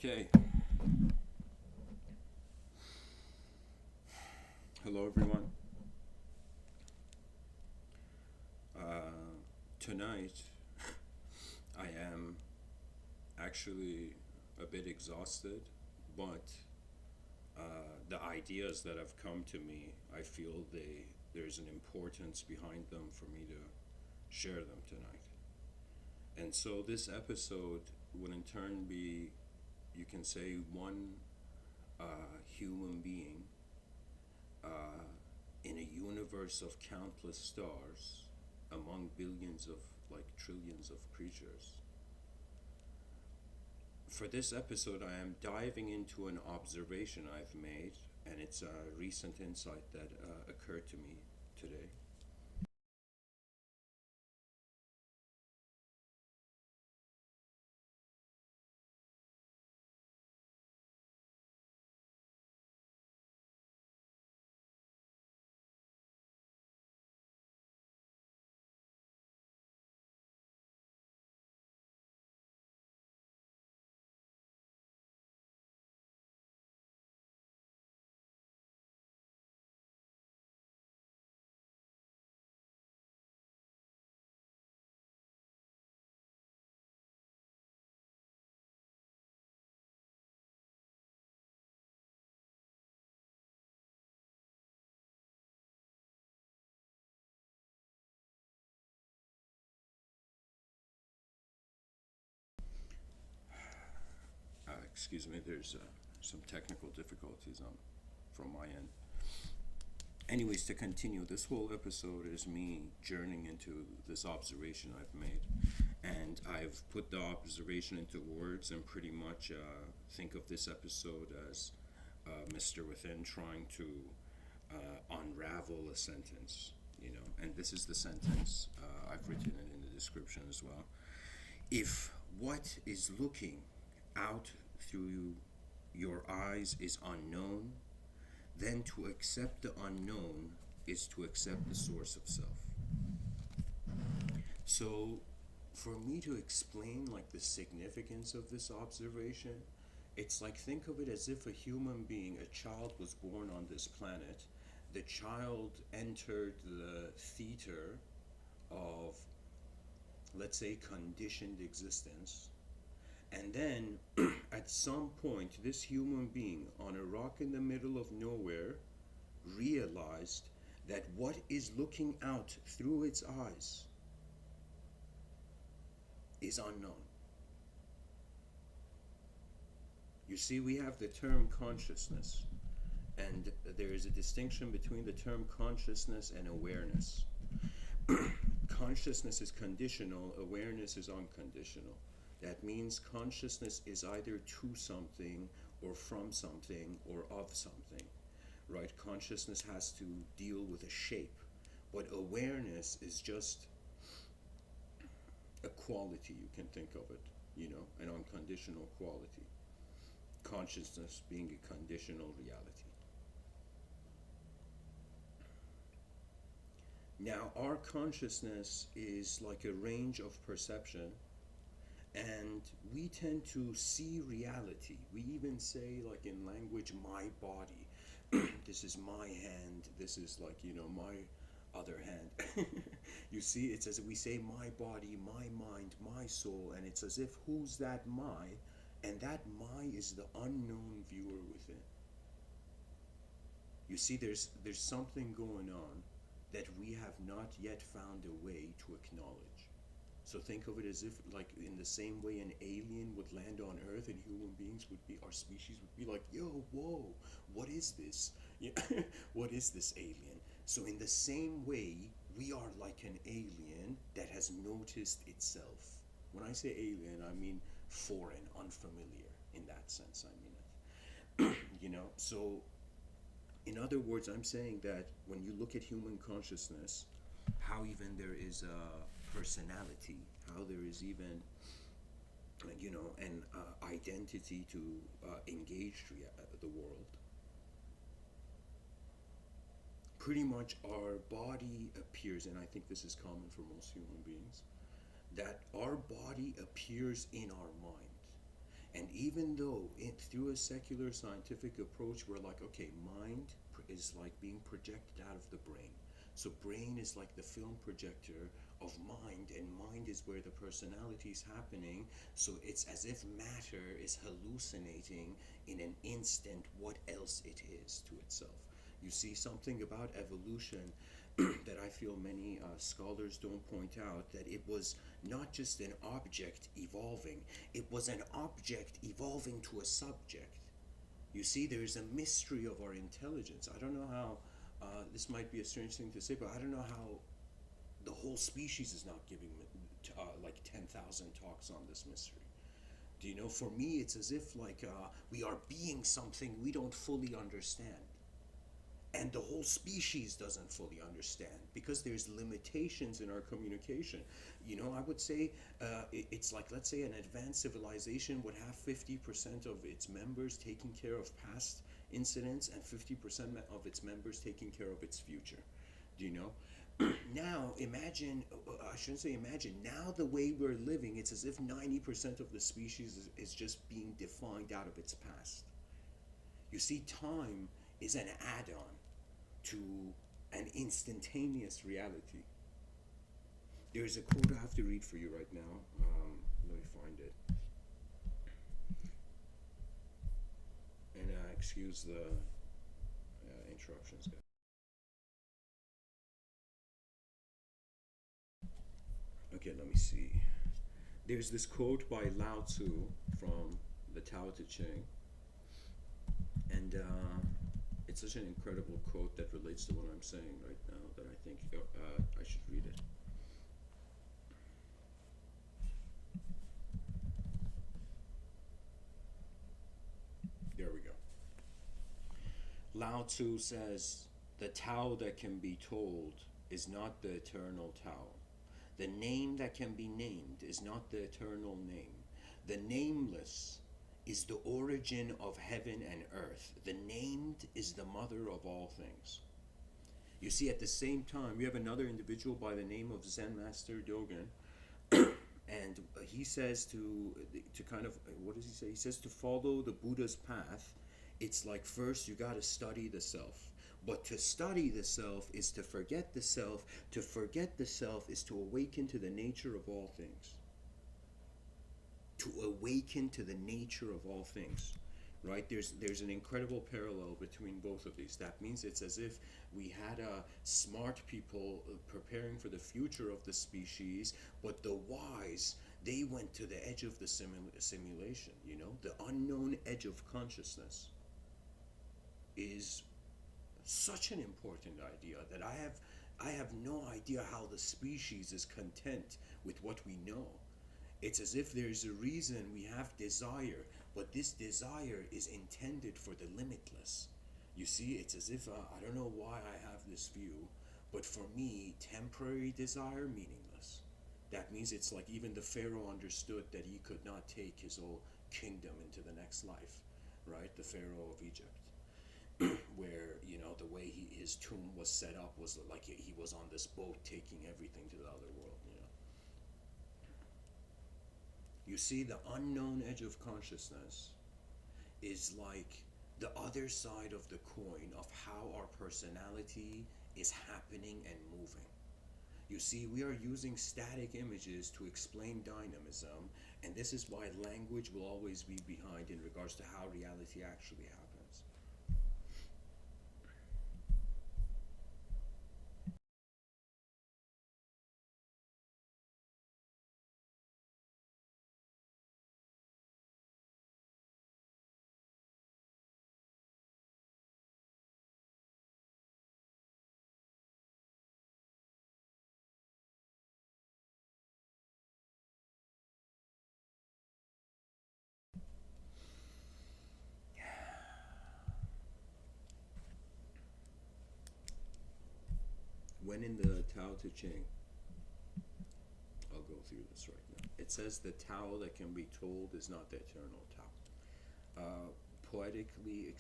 Okay. Hello, everyone. Tonight, I am actually a bit exhausted, but the ideas that have come to me, I feel there's an importance behind them for me to share them tonight. And so this episode would in turn be, you can say, one human being uh, in a universe of countless stars among billions of, like, trillions of creatures. For this episode, I am diving into an observation I've made, and it's a recent insight that occurred to me today. Excuse me, there's some technical difficulties from my end. Anyways, to continue, this whole episode is me journeying into this observation I've made. And I've put the observation into words and pretty much think of this episode as Mr. Within trying to unravel a sentence, you know. And this is the sentence. I've written it in the description as well. If what is looking out through your eyes is unknown, then to accept the unknown is to accept the source of self. So, for me to explain like the significance of this observation, it's like think of it as if a human being, a child was born on this planet. The child entered the theater of, let's say, conditioned existence. And then, at some point, this human being on a rock in the middle of nowhere realized that what is looking out through its eyes is unknown. You see, we have the term consciousness, and there is a distinction between the term consciousness and awareness. Consciousness is conditional, awareness is unconditional. That means consciousness is either to something or from something or of something, right? Consciousness has to deal with a shape, but awareness is just a quality, you can think of it, you know, an unconditional quality. Consciousness being a conditional reality. Now, our consciousness is like a range of perception, and we tend to see reality. We even say, like in language, my body. This is my hand. This is like, you know, my other hand. You see, it's as if we say my body, my mind, my soul, and it's as if who's that my? And that my is the unknown viewer within. You see, there's something going on that we have not yet found a way to acknowledge. So think of it as if, like, in the same way an alien would land on Earth and human beings would be, our species would be like, yo, whoa, what is this? Yeah, what is this alien? So in the same way, we are like an alien that has noticed itself. When I say alien, I mean foreign, unfamiliar. In that sense, I mean it. You know, so in other words, I'm saying that when you look at human consciousness, how even there is a personality, how there is even, you know, an identity to engage the world. Pretty much our body appears, and I think this is common for most human beings, that our body appears in our mind. And even though through a secular scientific approach, we're like, okay, mind is like being projected out of the brain. So brain is like the film projector of mind, and mind is where the personality is happening. So it's as if matter is hallucinating in an instant what else it is to itself. You see something about evolution that I feel many scholars don't point out, that it was not just an object evolving, it was an object evolving to a subject. You see, there's a mystery of our intelligence. I don't know how, this might be a strange thing to say, but I don't know how the whole species is not giving like 10,000 talks on this mystery. Do you know, for me, it's as if like we are being something we don't fully understand. And the whole species doesn't fully understand because there's limitations in our communication. You know, I would say it's like, let's say an advanced civilization would have 50% of its members taking care of past incidents and 50% of its members taking care of its future. Do you know? Now imagine, I shouldn't say imagine, now the way we're living, it's as if 90% of the species is just being defined out of its past. You see, time is an add-on to an instantaneous reality. There's a quote I have to read for you right now. Let me find it. And excuse the interruptions, guys. Okay, let me see. There's this quote by Lao Tzu from the Tao Te Ching, and it's such an incredible quote that relates to what I'm saying right now that I think I should read it. There we go. Lao Tzu says, "The Tao that can be told is not the eternal Tao. The name that can be named is not the eternal name. The nameless is the origin of heaven and earth. The named is the mother of all things." You see, at the same time, we have another individual by the name of Zen Master Dogen, and he says to kind of, what does he say? He says to follow the Buddha's path. It's like, first you got to study the self. But to study the self is to forget the self. To forget the self is to awaken to the nature of all things. To awaken to the nature of all things, right? There's an incredible parallel between both of these. That means it's as if we had smart people preparing for the future of the species, but the wise, they went to the edge of the simulation. You know, the unknown edge of consciousness is such an important idea that I have no idea how the species is content with what we know. It's as if there's a reason we have desire, but this desire is intended for the limitless. You see, it's as if, I don't know why I have this view, but for me, temporary desire, meaningless. That means it's like even the Pharaoh understood that he could not take his whole kingdom into the next life, right? The Pharaoh of Egypt. Where, you know, the way his tomb was set up was like he was on this boat taking everything to the other world, you know. You see, the unknown edge of consciousness is like the other side of the coin of how our personality is happening and moving. You see, we are using static images to explain dynamism, and this is why language will always be behind in regards to how reality actually happens. When in the Tao Te Ching, I'll go through this right now. It says the Tao that can be told is not the eternal Tao. Poetically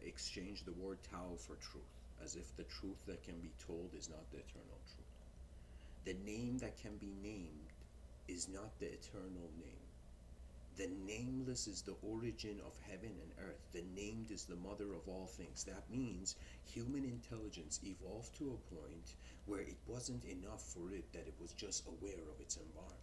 exchange the word Tao for truth, as if the truth that can be told is not the eternal truth. The name that can be named is not the eternal name. The nameless Nameless is the origin of heaven and earth. The named is the mother of all things. That means human intelligence evolved to a point where it wasn't enough for it that it was just aware of its environment.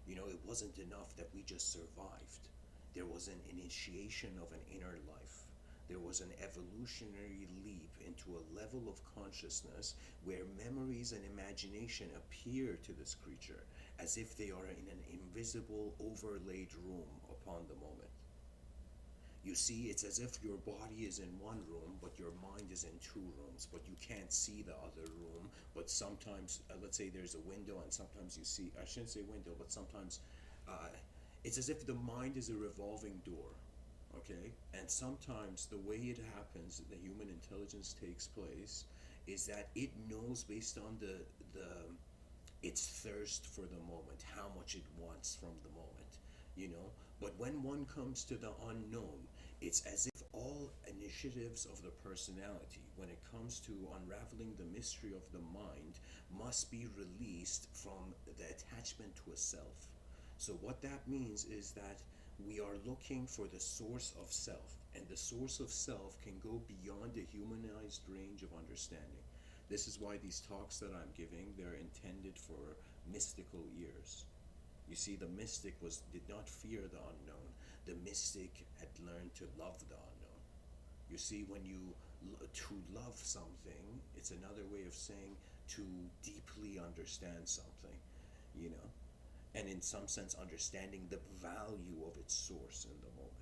It wasn't enough that we just survived. There was an initiation of an inner life. There was an evolutionary leap into a level of consciousness where memories and imagination appear to this creature as if they are in an invisible, overlaid room upon the moment. You see, it's as if your body is in one room, but your mind is in two rooms, but you can't see the other room. But sometimes, let's say there's a window, and sometimes you see, I shouldn't say window, but sometimes it's as if the mind is a revolving door, okay? And sometimes the way it happens, the human intelligence takes place, is that it knows based on the its thirst for the moment, how much it wants from the moment. But when one comes to the unknown, it's as if all initiatives of the personality, when it comes to unraveling the mystery of the mind, must be released from the attachment to a self. So what that means is that we are looking for the source of self, and the source of self can go beyond the humanized range of understanding. This is why these talks that I'm giving, they're intended for mystical ears. You see, the mystic did not fear the unknown. The mystic had learned to love the unknown. You see, when to love something, it's another way of saying to deeply understand something, and in some sense understanding the value of its source in the moment.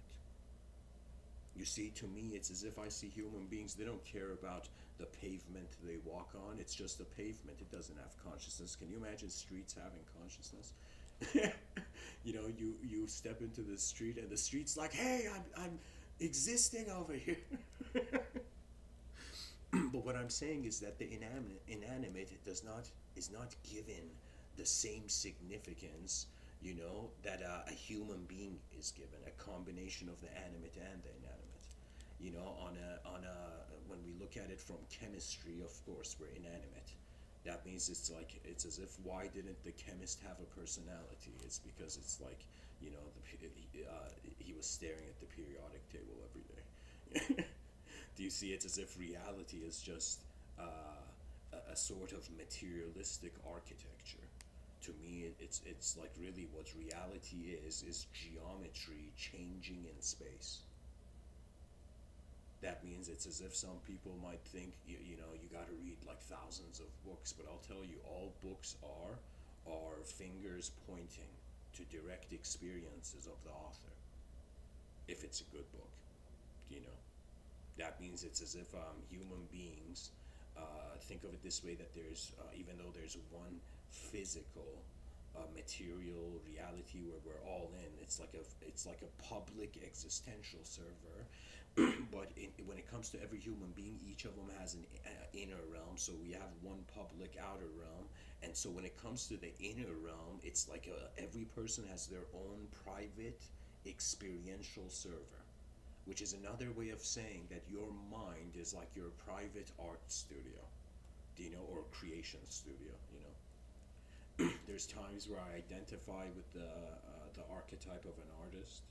You see, to me, it's as if I see human beings, they don't care about the pavement they walk on. It's just a pavement. It doesn't have consciousness. Can you imagine streets having consciousness? You step into the street and the street's like, hey, I'm existing over here. But what I'm saying is that the inanimate is not given the same significance, that a human being is given, a combination of the animate and the inanimate. When we look at it from chemistry, of course, we're inanimate. That means it's as if, why didn't the chemist have a personality? It's because it's like, he was staring at the periodic table every day. Do you see? It's as if reality is just a sort of materialistic architecture. To me, it's like really what reality is geometry changing in space. That means it's as if some people might think, you got to read like thousands of books, but I'll tell you, all books are fingers pointing to direct experiences of the author, if it's a good book. That means it's as if human beings, think of it this way, that there's, even though there's one physical material reality where we're all in, it's like a public existential server. But when it comes to every human being, each of them has an inner realm. So we have one public outer realm, and so when it comes to the inner realm, it's like every person has their own private experiential server, which is another way of saying that your mind is like your private art studio, or creation studio. There's times where I identify with the archetype of an artist,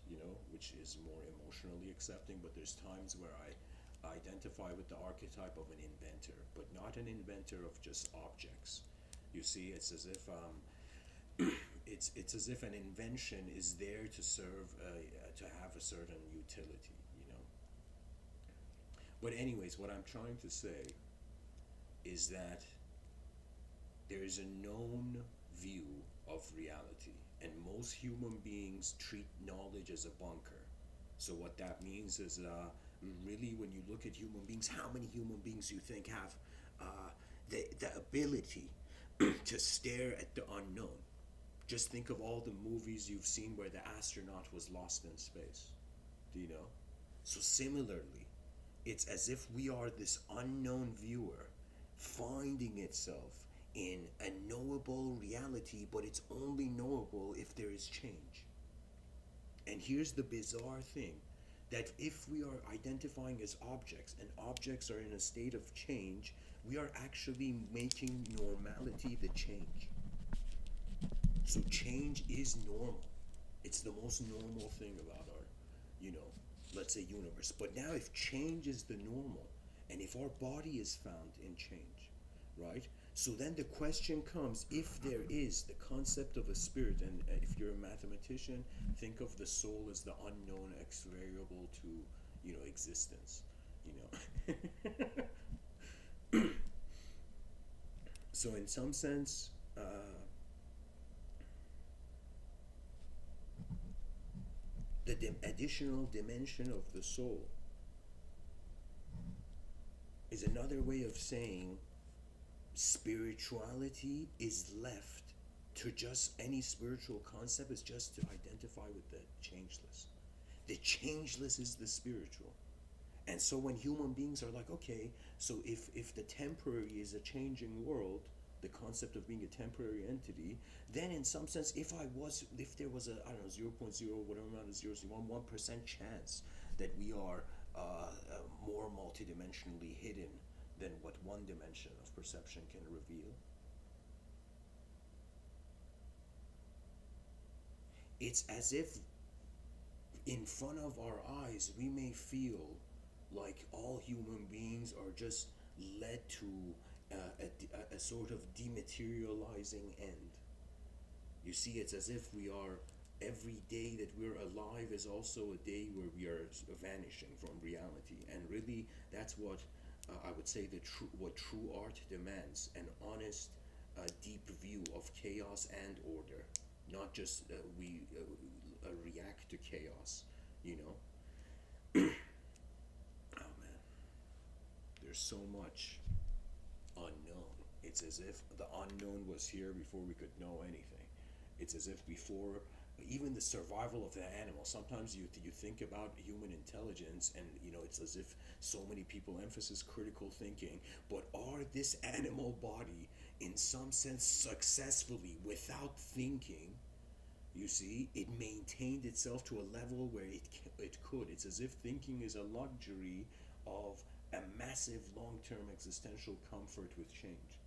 which is more emotionally accepting, but there's times where I identify with the archetype of an inventor, but not an inventor of just objects. You see, it's as if it's as if an invention is there to serve to have a certain utility. But anyways, what I'm trying to say is that there is a known view of reality, and most human beings treat knowledge as a bunker. So what that means is, really, when you look at human beings, how many human beings you think have the ability to stare at the unknown? Just think of all the movies you've seen where the astronaut was lost in space. Do you know? So similarly, it's as if we are this unknown viewer finding itself in a knowable reality, but it's only knowable if there is change. And here's the bizarre thing, that if we are identifying as objects, and objects are in a state of change, we are actually making normality the change. So change is normal. It's the most normal thing about our you know, let's say universe. But now if change is the normal, and if our body is found in change, right? So then the question comes, if there is the concept of a spirit, and if you're a mathematician, think of the soul as the unknown x variable to, existence, you know. So in some sense, the additional dimension of the soul is another way of saying spirituality is left to just any spiritual concept is just to identify with the changeless. The changeless is the spiritual. And so when human beings are like, okay, so if the temporary is a changing world, the concept of being a temporary entity, then in some sense, if there was a, I don't know, 0.0, whatever amount of zeros you want, 1% chance that we are more multidimensionally hidden than what one dimension of perception can reveal, it's as if in front of our eyes we may feel like all human beings are just led to a sort of dematerializing end. You see, it's as if we are, every day that we're alive is also a day where we are vanishing from reality. And really, that's what I would say what true art demands: an honest, deep view of chaos and order, not just we react to chaos. You know. Oh man, there's so much unknown. It's as if the unknown was here before we could know anything. It's as if before even the survival of the animal. Sometimes you think about human intelligence, and it's as if so many people emphasize critical thinking. But are this animal body, in some sense, successfully without thinking? You see, it maintained itself to a level where it could. It's as if thinking is a luxury of a massive long-term existential comfort with change.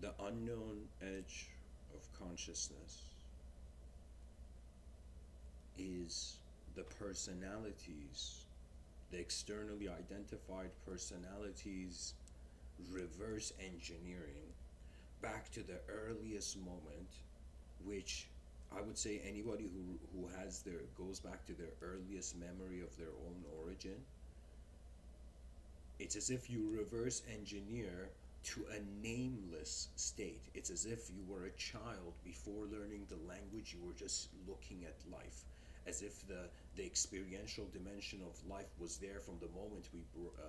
The unknown edge of consciousness is the personalities, the externally identified personalities, reverse engineering back to the earliest moment, which I would say anybody who has their goes back to their earliest memory of their own origin, it's as if you reverse engineer to a nameless state. It's as if you were a child before learning the language, you were just looking at life. As if the experiential dimension of life was there from the moment we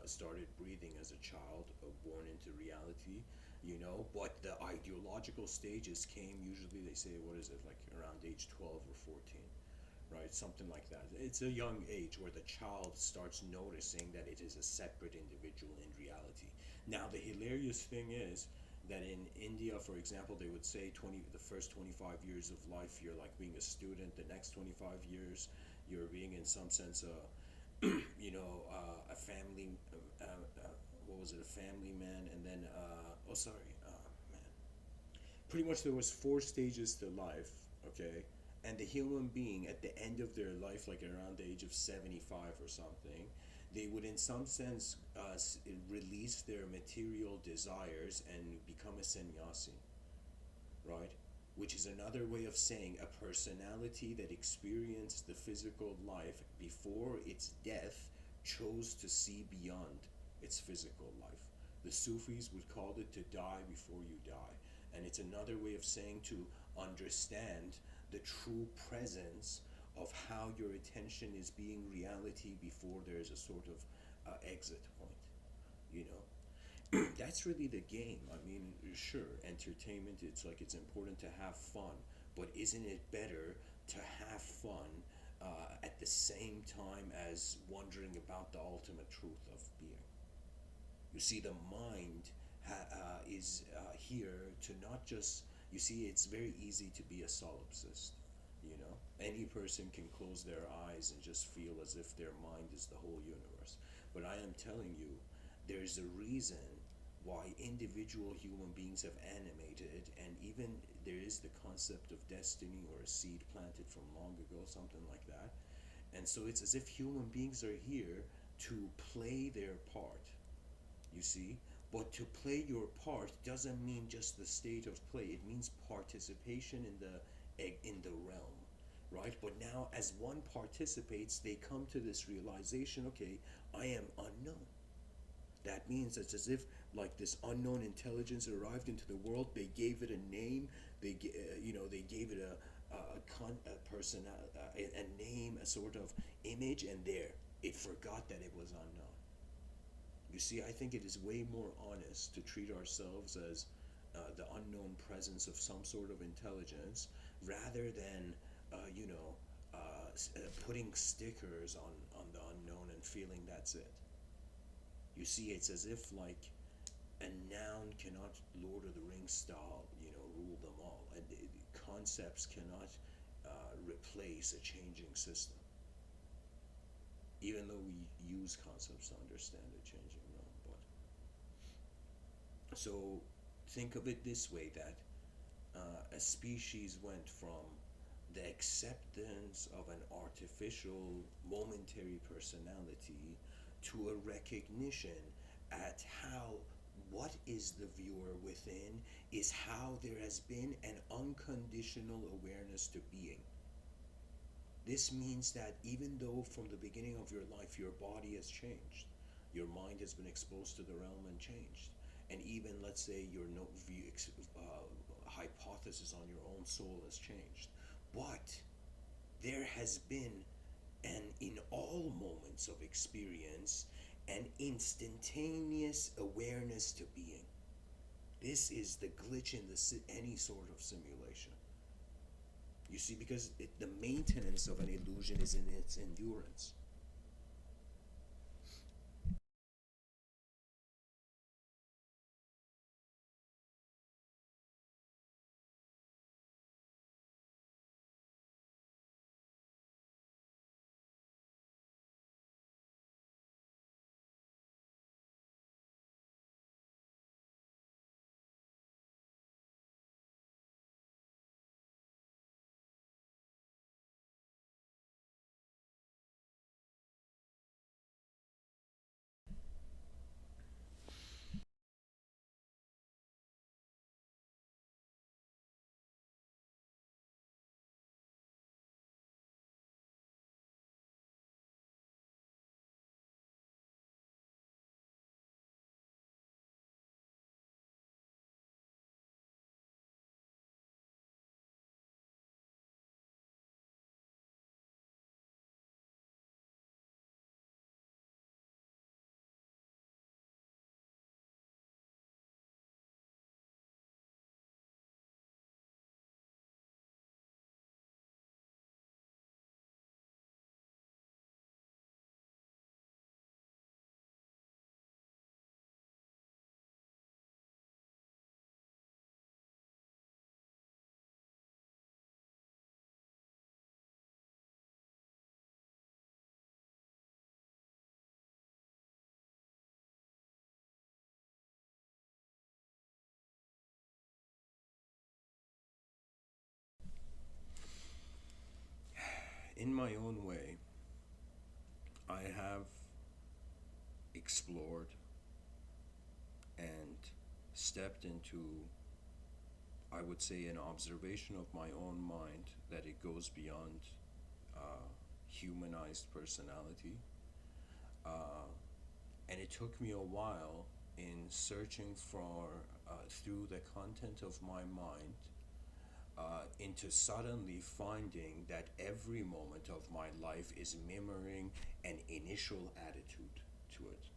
started breathing as a child, born into reality, But the ideological stages came usually, they say, what is it, like around age 12 or 14, right? Something like that. It's a young age where the child starts noticing that it is a separate individual in reality. Now, the hilarious thing is that in India, for example, they would say the first 25 years of life, you're like being a student. The next 25 years, you're being, in some sense, a family, what was it, a family man, and then, man, pretty much there was four stages to life, okay? And the human being at the end of their life, like around the age of 75 or something, they would in some sense release their material desires and become a sannyasi, right? Which is another way of saying a personality that experienced the physical life before its death chose to see beyond its physical life. The Sufis would call it to die before you die. And it's another way of saying to understand the true presence of how your attention is being reality before there's a sort of exit point, you know. That's really the game. I mean, sure, entertainment, it's like it's important to have fun, But isn't it better to have fun at the same time as wondering about the ultimate truth of being? You see, the mind is here to not just, you see, it's very easy to be a solipsist. You know, any person can close their eyes and just feel as if their mind is the whole universe. But I am telling you, there's a reason why individual human beings have animated, and even there is the concept of destiny or a seed planted from long ago, something like that. And so it's as if human beings are here to play their part, you see. But to play your part doesn't mean just the state of play, it means participation in the realm, right? But now as one participates, they come to this realization, okay, I am unknown. That means it's as if like this unknown intelligence arrived into the world, they gave it a name, they gave it a person, a name, a sort of image, and there it forgot that it was unknown. You see, I think it is way more honest to treat ourselves as the unknown presence of some sort of intelligence rather than, putting stickers on the unknown and feeling that's it. You see, it's as if like a noun cannot Lord of the Rings style, rule them all, and the concepts cannot replace a changing system. Even though we use concepts to understand a changing realm, but so think of it this way: that a species went from the acceptance of an artificial momentary personality to a recognition at how what is the viewer within is how there has been an unconditional awareness to being. This means that even though from the beginning of your life your body has changed, your mind has been exposed to the realm and changed, and even let's say your no view, hypothesis on your own soul has changed, but there has been an in all moments of experience an instantaneous awareness to being. This is the glitch in any sort of simulation. You see, because the maintenance of an illusion is in its endurance. In my own way, I have explored and stepped into, I would say, an observation of my own mind that it goes beyond humanized personality. Uh, and it took me a while in searching for, through the content of my mind, into suddenly finding that every moment of my life is mirroring an initial attitude to it.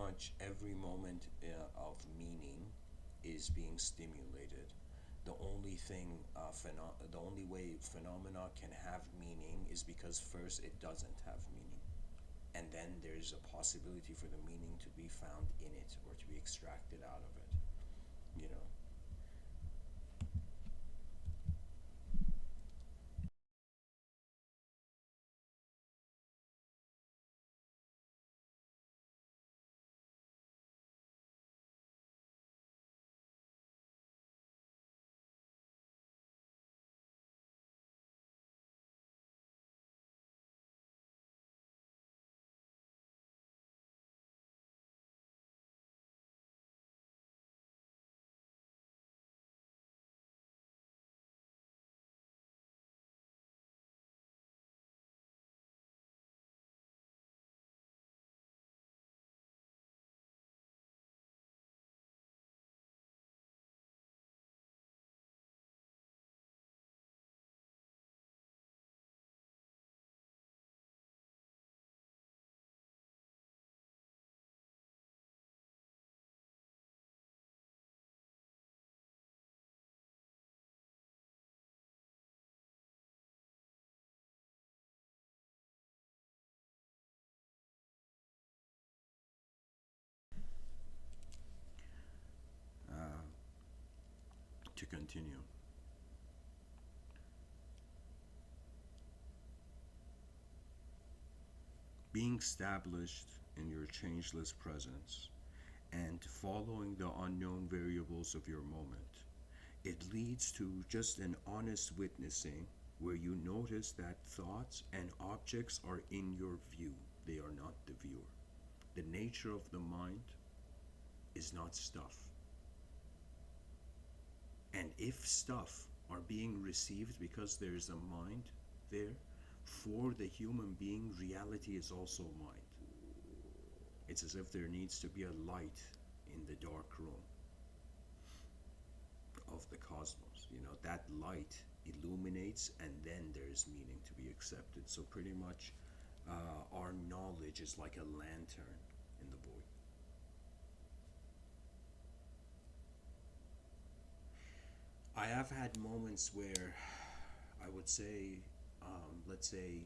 much every moment of meaning is being stimulated. The only thing, the only way phenomena can have meaning is because first it doesn't have meaning, and then there's a possibility for the meaning to be found in it or to be extracted out of it. You know. Uh, to continue. Being established in your changeless presence and following the unknown variables of your moment, it leads to just an honest witnessing where you notice that thoughts and objects are in your view, they are not the viewer. The nature of the mind is not stuff. And if stuff are being received because there's a mind there, for the human being, reality is also mind. It's as if there needs to be a light in the dark room of the cosmos. You know, that light illuminates and then there's meaning to be accepted. So, pretty much, our knowledge is like a lantern in the void. I have had moments where I would say, let's say,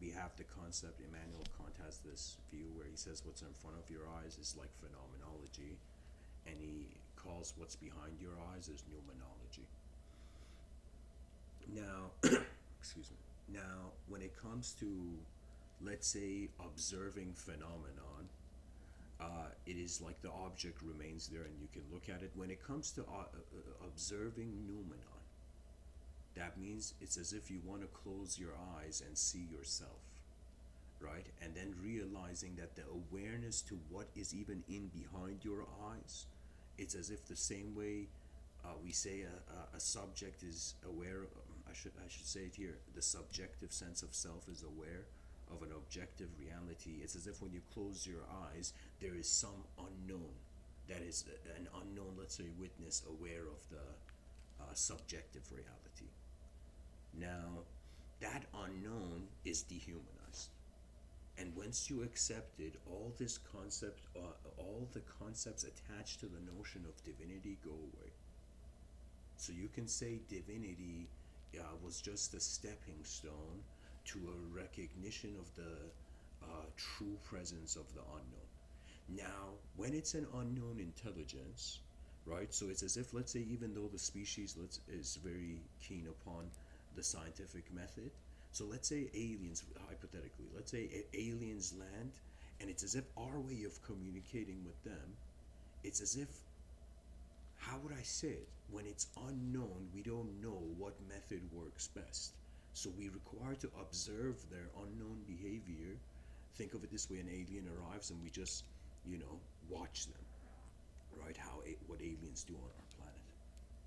we have the concept, Immanuel Kant has this view where he says what's in front of your eyes is like phenomenology, and he calls what's behind your eyes as numenology. Now, excuse me. Now, when it comes to, let's say, observing phenomenon, it is like the object remains there and you can look at it. When it comes to observing noumenon, that means it's as if you want to close your eyes and see yourself, right? And then realizing that the awareness to what is even in behind your eyes, it's as if the same way we say a subject is aware. I should say it here. The subjective sense of self is aware of an objective reality. It's as if when you close your eyes, there is some unknown that is an unknown, let's say, witness aware of the subjective reality. Now, that unknown is dehumanized. And once you accept it, all the concepts attached to the notion of divinity go away. So you can say divinity was just a stepping stone to a recognition of the true presence of the unknown. Now, when it's an unknown intelligence, right? So it's as if, let's say, even though the species is very keen upon the scientific method, so let's say aliens, hypothetically, let's say aliens land, and it's as if our way of communicating with them, it's as if, how would I say it? When it's unknown, we don't know what method works best. So we require to observe their unknown behavior. Think of it this way: an alien arrives, and we just, watch them, right? What aliens do on our planet.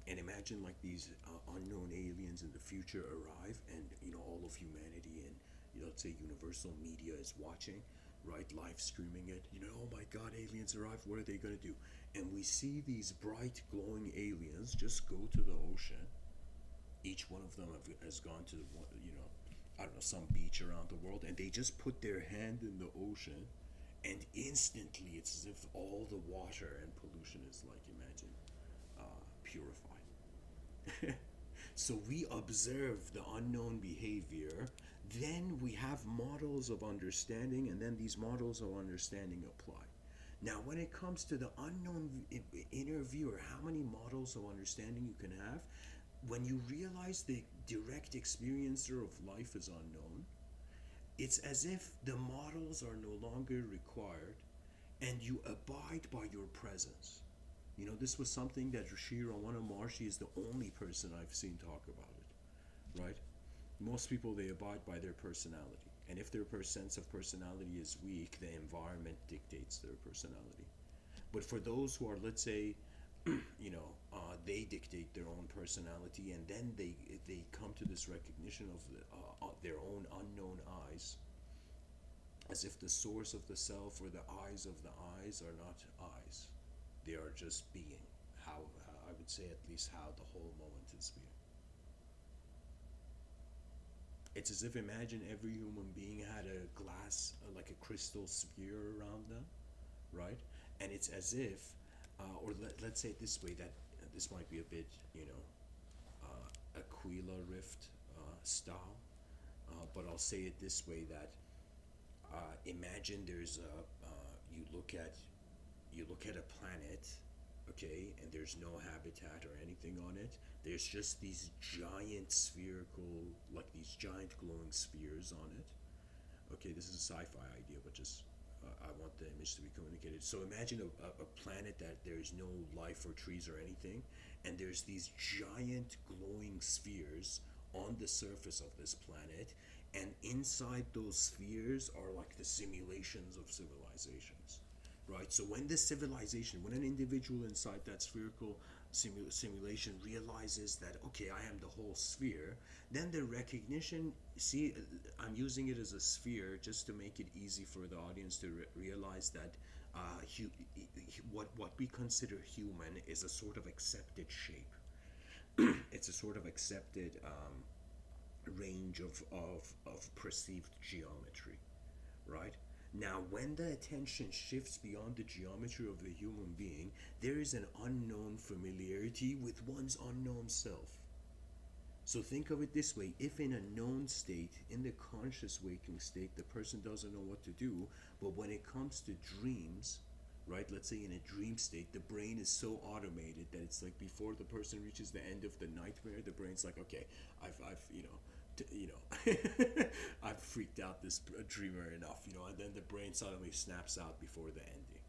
And imagine like these unknown aliens in the future arrive, and all of humanity and let's say universal media is watching, right, live streaming it. Oh my God, aliens arrived. What are they gonna do? And we see these bright, glowing aliens just go to the ocean. Each one of them has gone to I don't know, some beach around the world, and they just put their hand in the ocean, and instantly it's as if all the water and pollution is like, imagine, purified. So we observe the unknown behavior, then we have models of understanding, and then these models of understanding apply. Now, when it comes to the unknown inner viewer, how many models of understanding you can have? When you realize the direct experiencer of life is unknown, it's as if the models are no longer required and you abide by your presence. You know, this was something that Rishi Rawana Maharshi is the only person I've seen talk about it, right? Most people, they abide by their personality. And if their sense of personality is weak, the environment dictates their personality. But for those who are, let's say, they dictate their own personality, and then they come to this recognition of their own unknown eyes, as if the source of the self or the eyes of the eyes are not eyes. They are just being. How I would say at least how the whole moment is being. It's as if imagine every human being had a glass, like a crystal sphere around them, right? And it's as if, let's say it this way, that this might be a bit, Aquila Rift style, but I'll say it this way, that imagine there's you look at a planet, okay, and there's no habitat or anything on it. There's just these giant spherical, like these giant glowing spheres on it. Okay, this is a sci-fi idea, but just I want the image to be communicated. So imagine a planet that there's no life or trees or anything, and there's these giant glowing spheres on the surface of this planet, and inside those spheres are like the simulations of civilizations, right? So when when an individual inside that spherical simulation realizes that, okay, I am the whole sphere, then the recognition, see, I'm using it as a sphere just to make it easy for the audience to realize that what we consider human is a sort of accepted shape. It's a sort of accepted range of perceived geometry, right? Now, when the attention shifts beyond the geometry of the human being, there is an unknown familiarity with one's unknown self. So think of it this way: if in a known state, in the conscious waking state, the person doesn't know what to do, but when it comes to dreams, right, let's say in a dream state, the brain is so automated that it's like before the person reaches the end of the nightmare, the brain's like, okay, I've I've freaked out this dreamer enough, and then the brain suddenly snaps out before the ending,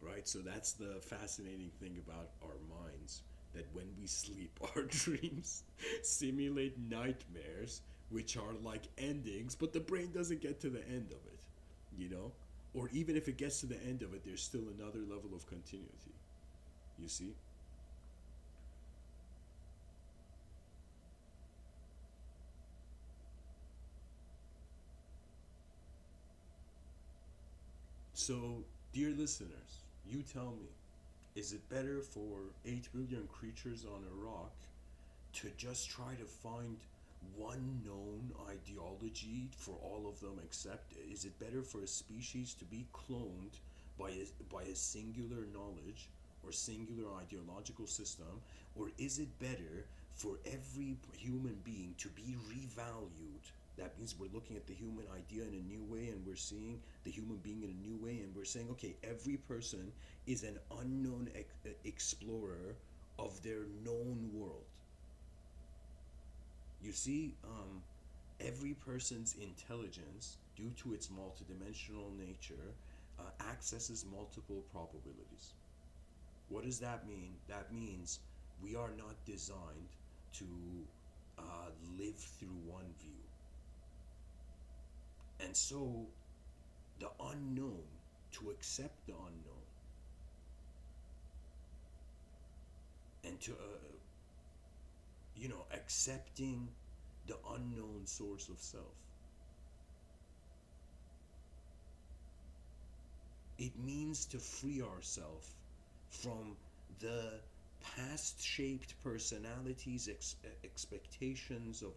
right? So that's the fascinating thing about our minds, that when we sleep, our dreams simulate nightmares, which are like endings, but the brain doesn't get to the end of it, or even if it gets to the end of it, there's still another level of continuity, you see? So, dear listeners, you tell me, is it better for 8 billion creatures on a rock to just try to find one known ideology for all of them accept? Is it better for a species to be cloned by a singular knowledge or singular ideological system? Or is it better for every human being to be revalued? That means we're looking at the human idea in a new way, and we're seeing the human being in a new way, and we're saying, okay, every person is an unknown explorer of their known world. You see, every person's intelligence, due to its multidimensional nature, accesses multiple probabilities. What does that mean? That means we are not designed to live through one view. And so, the unknown, to accept the unknown, and to, accepting the unknown source of self, it means to free ourselves from the past shaped personalities' expectations of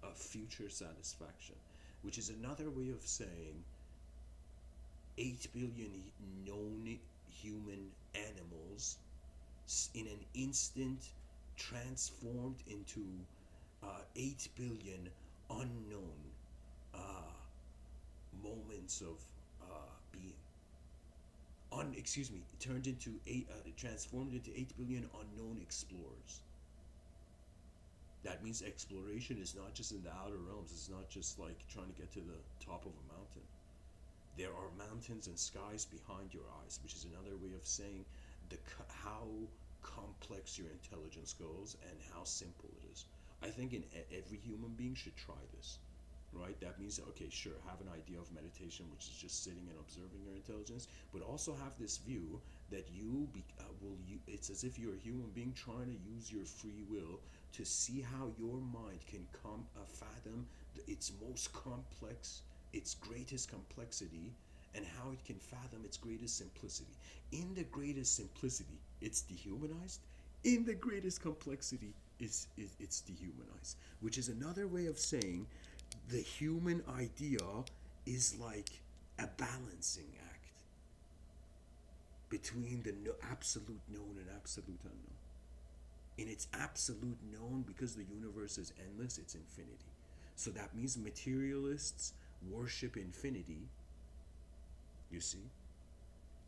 a future satisfaction, which is another way of saying 8 billion known human animals in an instant transformed into 8 billion unknown uh, moments of being. Excuse me, turned into transformed into 8 billion unknown explorers. That means exploration is not just in the outer realms. It's not just like trying to get to the top of a mountain. There are mountains and skies behind your eyes, which is another way of saying how complex your intelligence goes and how simple it is. I think every human being should try this, right? That means, okay, sure, have an idea of meditation, which is just sitting and observing your intelligence, but also have this view that it's as if you're a human being trying to use your free will to see how your mind can fathom its most complex, its greatest complexity, and how it can fathom its greatest simplicity. In the greatest simplicity, it's dehumanized. In the greatest complexity, it's dehumanized, which is another way of saying the human idea is like a balancing act between the absolute known and absolute unknown. In its absolute known, because the universe is endless, it's infinity. So that means materialists worship infinity, you see.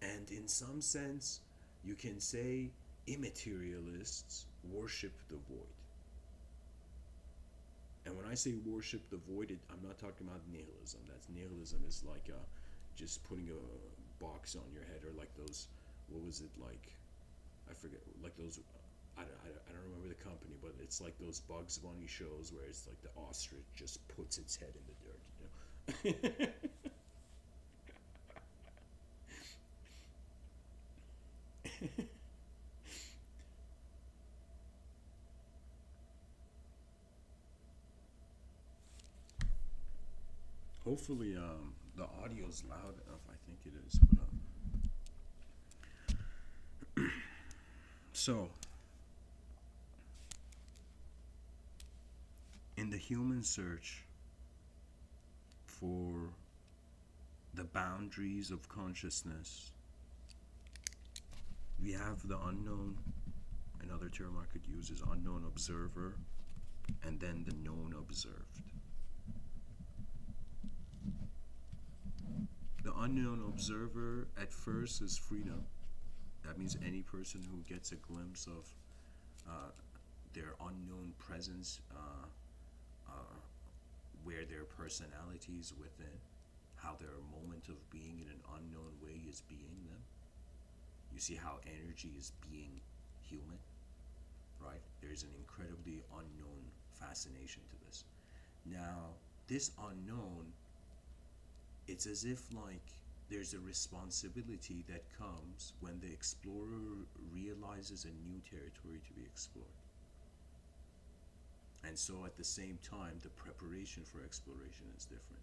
And in some sense, you can say immaterialists worship the void. And when I say worship the void, I'm not talking about nihilism. Nihilism is like just putting a box on your head, or like those, what was it like? I forget, like those. I don't remember the company, but it's like those Bugs Bunny shows where it's like the ostrich just puts its head in the dirt, you know. Hopefully, the audio's loud enough. I think it is. So, in the human search for the boundaries of consciousness, we have the unknown. Another term I could use is unknown observer, and then the known observed. The unknown observer at first is freedom. That means any person who gets a glimpse of their unknown presence, where their personality is within, how their moment of being in an unknown way is being them. You see how energy is being human, right? There's an incredibly unknown fascination to this. Now, this unknown, it's as if like there's a responsibility that comes when the explorer realizes a new territory to be explored. And so at the same time, the preparation for exploration is different.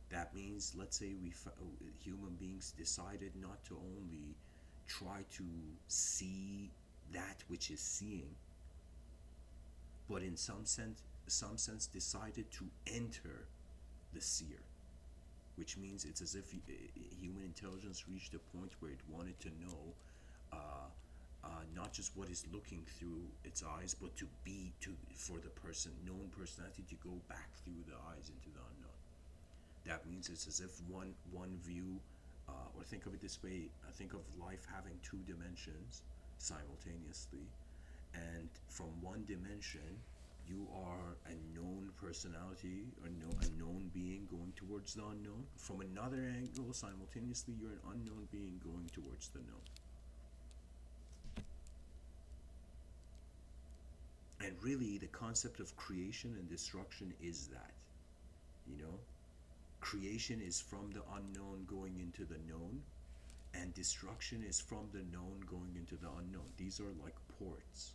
That means, let's say human beings decided not to only try to see that which is seeing, but in some sense decided to enter the seer, which means it's as if human intelligence reached a point where it wanted to know not just what is looking through its eyes, but for the known personality to go back through the eyes into the unknown. That means it's as if one view, or think of it this way, think of life having two dimensions simultaneously, and from one dimension you are a known personality, or a known being going towards the unknown. From another angle, simultaneously, you're an unknown being going towards the known. And really, the concept of creation and destruction is that, creation is from the unknown going into the known, and destruction is from the known going into the unknown. These are like ports.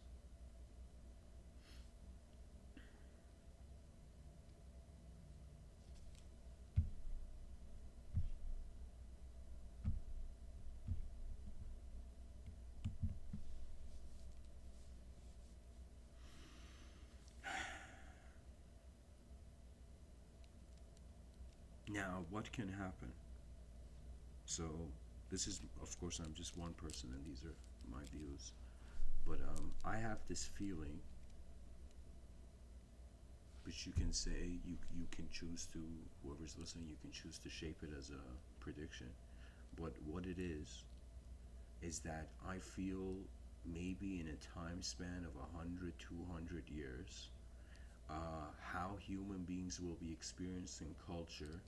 Now, what can happen? So this is, of course, I'm just one person, and these are my views. But I have this feeling, which you can say, you can choose to, whoever's listening, you can choose to shape it as a prediction. But what it is that I feel maybe in a time span of 100, 200 years, how human beings will be experiencing culture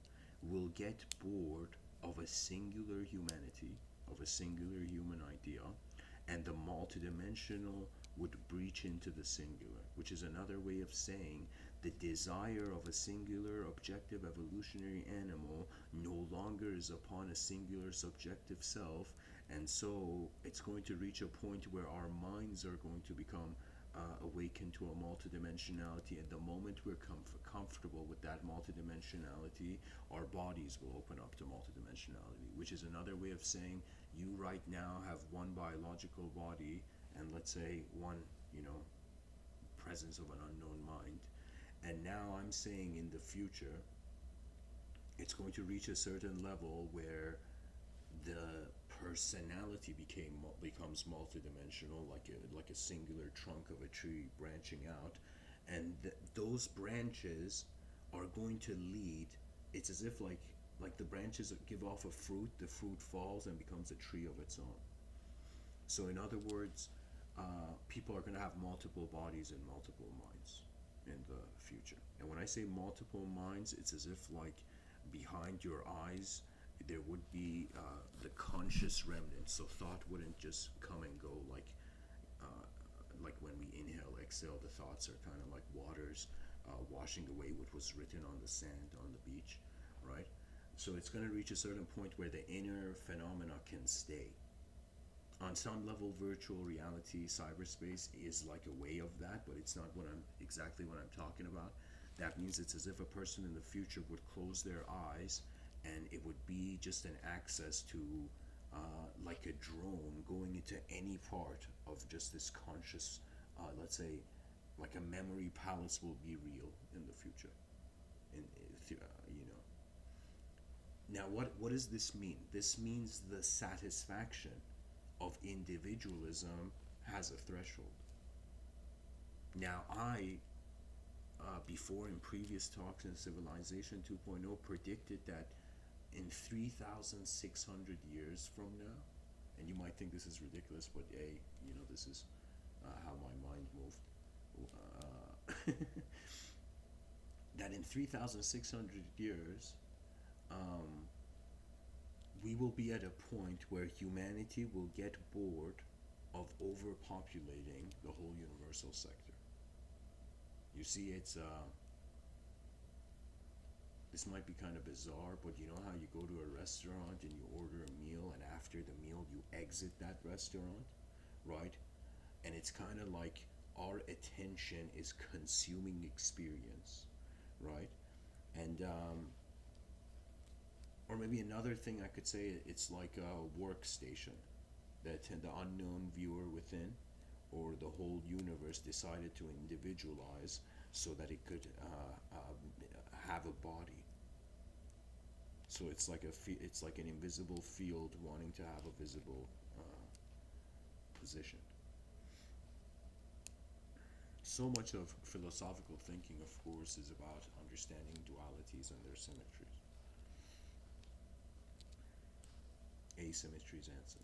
will get bored of a singular humanity, of a singular human idea, and the multidimensional would breach into the singular, which is another way of saying the desire of a singular objective evolutionary animal no longer is upon a singular subjective self, and so it's going to reach a point where our minds are going to become awakened to a multidimensionality, and the moment we're comfortable with that multidimensionality, our bodies will open up to multidimensionality, which is another way of saying you right now have one biological body and let's say one, you know, presence of an unknown mind. And now I'm saying in the future, it's going to reach a certain level where the personality becomes multidimensional, like a singular trunk of a tree branching out, and those branches are going to lead. It's as if like the branches give off a fruit, the fruit falls and becomes a tree of its own. So in other words, people are going to have multiple bodies and multiple minds in the future. And when I say multiple minds, it's as if like behind your eyes there would be the conscious remnant. So thought wouldn't just come and go like when we inhale, exhale. The thoughts are kind of like waters washing away what was written on the sand on the beach, right? So it's going to reach a certain point where the inner phenomena can stay. On some level, virtual reality, cyberspace is like a way of that, but it's not exactly what I'm talking about. That means it's as if a person in the future would close their eyes and it would be just an access to like a drone going into any part of just this conscious, let's say, like a memory palace will be real in the future. In, you know. Now, what does this mean? This means the satisfaction of individualism has a threshold. Now, before in previous talks in Civilization 2.0, predicted that in 3,600 years from now, and you might think this is ridiculous, but this is how my mind moved. That in 3,600 years, we will be at a point where humanity will get bored of overpopulating the whole universal sector. You see, this might be kind of bizarre, but you know how you go to a restaurant and you order a meal, and after the meal you exit that restaurant, right? And it's kind of like our attention is consuming experience, right? And or maybe another thing I could say, it's like a workstation that the unknown viewer within or the whole universe decided to individualize so that it could have a body. So it's like it's like an invisible field wanting to have a visible position. So much of philosophical thinking, of course, is about understanding dualities and their symmetries. Asymmetries and symmetries.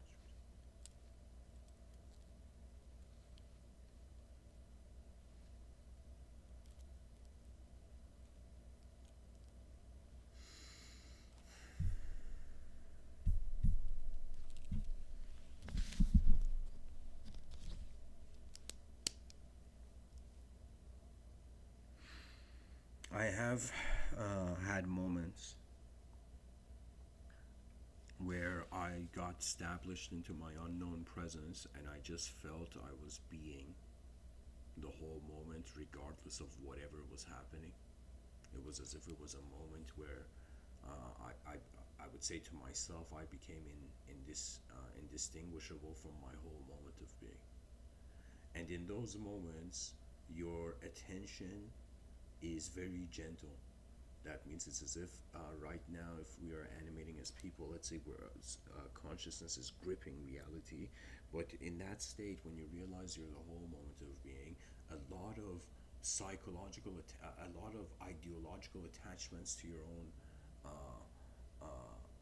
I have had moments where I got established into my unknown presence and I just felt I was being the whole moment regardless of whatever was happening. It was as if it was a moment where I would say to myself I became indistinguishable from my whole moment of being. And in those moments, your attention is very gentle. That means it's as if right now, if we are animating as people, let's say we're consciousness is gripping reality, but in that state, when you realize you're the whole moment of being, a lot of a lot of ideological attachments to your own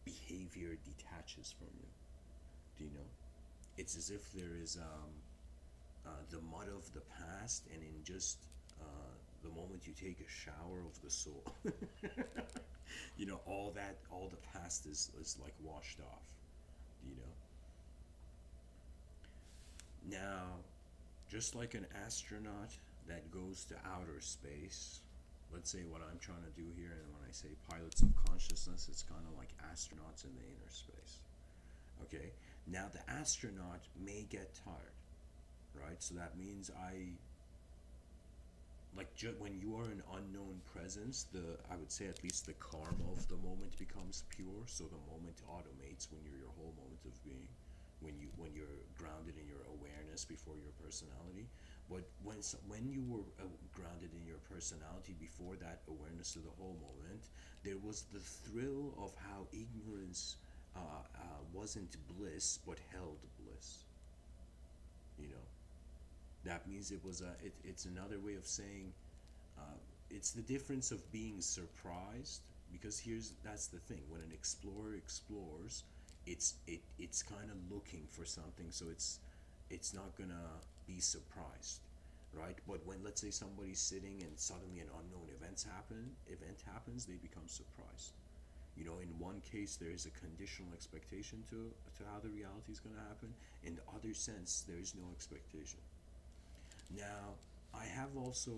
behavior detaches from you. Do you know? It's as if there is the mud of the past, and in just the moment you take a shower of the soul, all the past is like washed off. You know. Now, just like an astronaut that goes to outer space, let's say what I'm trying to do here, and when I say pilots of consciousness, it's kind of like astronauts in the inner space. Okay? Now, the astronaut may get tired, right? So that means when you are an unknown presence, I would say at least the karma of the moment becomes pure. So the moment automates when you're your whole moment of being, when you're grounded in your awareness before your personality. But when you were grounded in your personality before that awareness of the whole moment, there was the thrill of how ignorance wasn't bliss but held bliss. You know. That means it's another way of saying it's the difference of being surprised, because that's the thing. When an explorer explores, it's kind of looking for something, so it's not gonna be surprised, right? But when, let's say, somebody's sitting and suddenly an unknown event happens, they become surprised. You know, in one case there is a conditional expectation to how the reality is going to happen. In the other sense, there is no expectation. Now, I have also,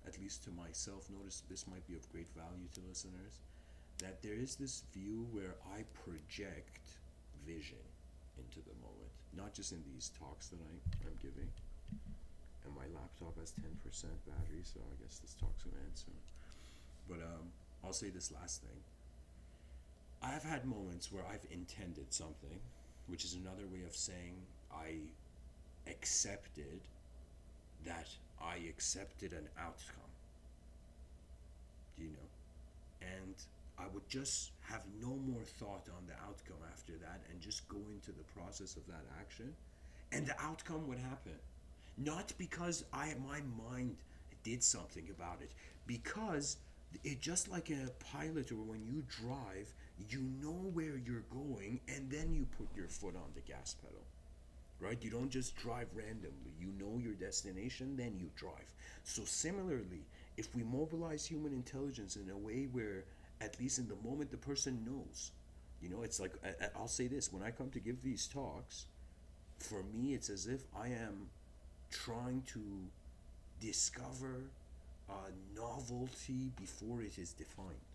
at least to myself, noticed this might be of great value to listeners, that there is this view where I project vision into the moment, not just in these talks that I'm giving. And my laptop has 10% battery, so I guess this talk's going to end soon. But I'll say this last thing. I have had moments where I've intended something, which is another way of saying I accepted an outcome. Do you know? And I would just have no more thought on the outcome after that and just go into the process of that action, and the outcome would happen. Not because my mind did something about it, because it, just like a pilot or when you drive, you know where you're going and then you put your foot on the gas pedal. Right? You don't just drive randomly. You know your destination, then you drive. So similarly, if we mobilize human intelligence in a way where, at least in the moment, the person knows, it's like, I'll say this, when I come to give these talks, for me, it's as if I am trying to discover a novelty before it is defined.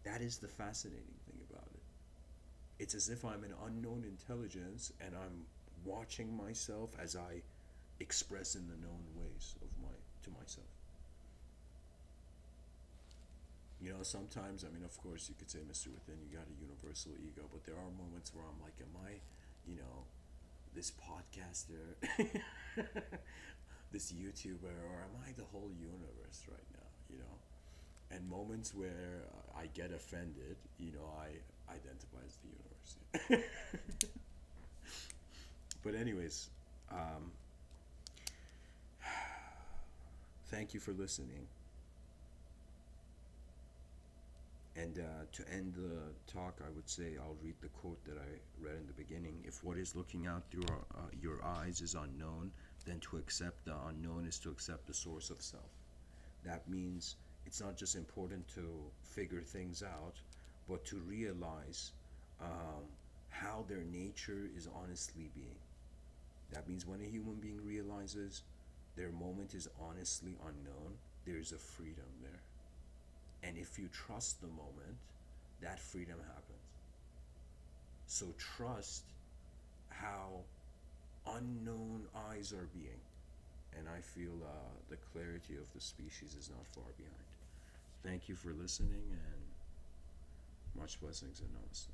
That is the fascinating thing about it. It's as if I'm an unknown intelligence and I'm watching myself as I express in the known ways to myself. Sometimes, of course, you could say, Mr. Within, you got a universal ego, but there are moments where I'm like, am I, this podcaster, this YouTuber, or am I the whole universe right now, And moments where I get offended, I identify as the universe. But anyways, thank you for listening. And to end the talk, I would say I'll read the quote that I read in the beginning. If what is looking out through your eyes is unknown, then to accept the unknown is to accept the source of self. That means it's not just important to figure things out, but to realize how their nature is honestly being. That means when a human being realizes their moment is honestly unknown, there's a freedom there. And if you trust the moment, that freedom happens. So trust how unknown eyes are being. And I feel the clarity of the species is not far behind. Thank you for listening, and much blessings and namaste.